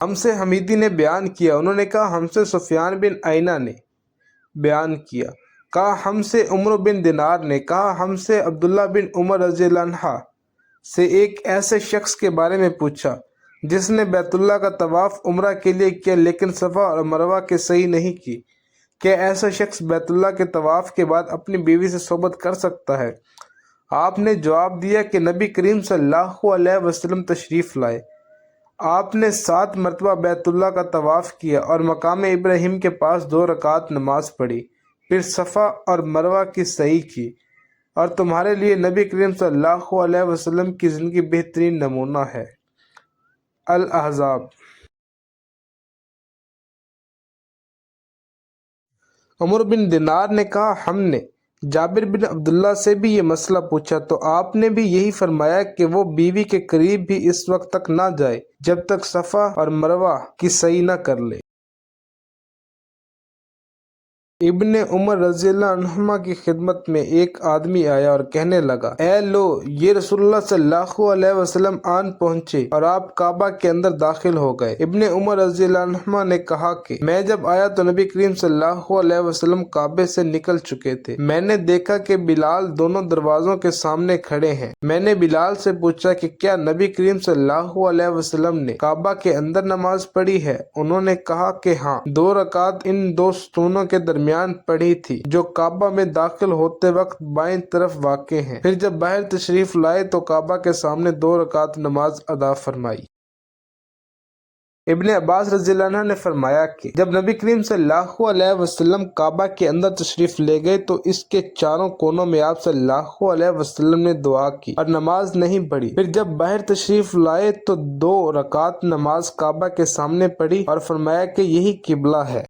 ہم سے حمیدی نے بیان کیا، انہوں نے کہا ہم سے سفیان بن عیینہ نے بیان کیا، کہا ہم سے عمرو بن دینار نے، کہا ہم سے عبداللہ بن عمر رضی اللہ عنہ سے ایک ایسے شخص کے بارے میں پوچھا جس نے بیت اللہ کا طواف عمرہ کے لیے کیا لیکن صفا اور مروہ کے صحیح نہیں کی، کیا ایسا شخص بیت اللہ کے طواف کے بعد اپنی بیوی سے صحبت کر سکتا ہے؟ آپ نے جواب دیا کہ نبی کریم صلی اللہ علیہ وسلم تشریف لائے، آپ نے 7 مرتبہ بیت اللہ کا طواف کیا اور مقام ابراہیم کے پاس 2 رکعت نماز پڑھی، پھر صفا اور مروہ کی سعی کی، اور تمہارے لیے نبی کریم صلی اللہ علیہ وسلم کی زندگی بہترین نمونہ ہے۔ الاحزاب۔ عمر بن دینار نے کہا ہم نے جابر بن عبداللہ سے بھی یہ مسئلہ پوچھا تو آپ نے بھی یہی فرمایا کہ وہ بیوی کے قریب بھی اس وقت تک نہ جائے جب تک صفا اور مروہ کی سعی نہ کر لے۔ ابن عمر رضی اللہ عنہما کی خدمت میں ایک آدمی آیا اور کہنے لگا، اے لو، یہ رسول اللہ صلی اللہ علیہ وسلم آن پہنچے اور آپ کعبہ کے اندر داخل ہو گئے۔ ابن عمر رضی اللہ عنہما نے کہا کہ میں جب آیا تو نبی کریم صلی اللہ علیہ وسلم کعبے سے نکل چکے تھے، میں نے دیکھا کہ بلال دونوں دروازوں کے سامنے کھڑے ہیں۔ میں نے بلال سے پوچھا کہ کیا نبی کریم صلی اللہ علیہ وسلم نے کعبہ کے اندر نماز پڑھی ہے؟ انہوں نے کہا کہ ہاں، 2 رکعت ان 2 ستونوں کے درمیان پڑھی تھی جو کعبہ میں داخل ہوتے وقت بائیں طرف واقع ہیں۔ پھر جب باہر تشریف لائے تو کعبہ کے سامنے 2 رکعت نماز ادا فرمائی۔ ابن عباس رضی اللہ عنہ نے فرمایا کہ جب نبی کریم صلی اللہ علیہ وسلم کعبہ کے اندر تشریف لے گئے تو اس کے چاروں کونوں میں آپ صلی اللہ علیہ وسلم نے دعا کی اور نماز نہیں پڑھی۔ پھر جب باہر تشریف لائے تو 2 رکعت نماز کعبہ کے سامنے پڑھی اور فرمایا کہ یہی قبلہ ہے۔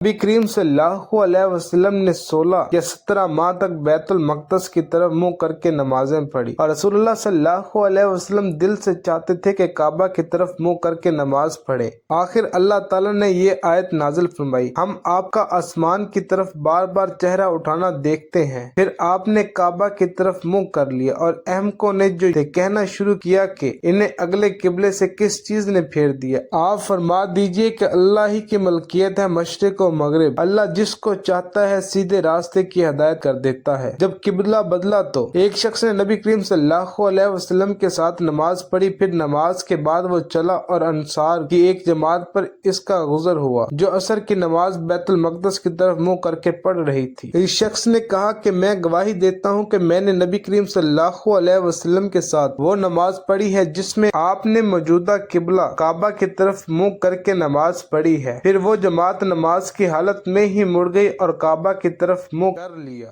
نبی کریم صلی اللہ علیہ وسلم نے 16 یا 17 ماہ تک بیت المقدس کی طرف منہ کر کے نمازیں پڑھی اور رسول اللہ صلی اللہ علیہ وسلم دل سے چاہتے تھے کہ کعبہ کی طرف منہ کر کے نماز پڑھیں۔ آخر اللہ تعالیٰ نے یہ آیت نازل فرمائی، ہم آپ کا آسمان کی طرف بار بار چہرہ اٹھانا دیکھتے ہیں۔ پھر آپ نے کعبہ کی طرف منہ کر لیا اور احمقوں نے جو کہنا شروع کیا کہ انہیں اگلے قبلے سے کس چیز نے پھیر دیا، آپ فرما دیجئے کہ اللہ ہی کی ملکیت ہے مشرق و مغرب، اللہ جس کو چاہتا ہے سیدھے راستے کی ہدایت کر دیتا ہے۔ جب قبلہ بدلا تو ایک شخص نے نبی کریم صلی اللہ علیہ وسلم کے ساتھ نماز پڑھی، پھر نماز کے بعد وہ چلا اور انصار کی ایک جماعت پر اس کا گزر ہوا جو عصر کی نماز بیت المقدس کی طرف منہ کر کے پڑھ رہی تھی۔ اس شخص نے کہا کہ میں گواہی دیتا ہوں کہ میں نے نبی کریم صلی اللہ علیہ وسلم کے ساتھ وہ نماز پڑھی ہے جس میں آپ نے موجودہ قبلہ کعبہ کی طرف منہ کر کے نماز پڑھی ہے۔ پھر وہ جماعت نماز کی حالت میں ہی مڑ گئی اور کعبہ کی طرف منہ کر لیا۔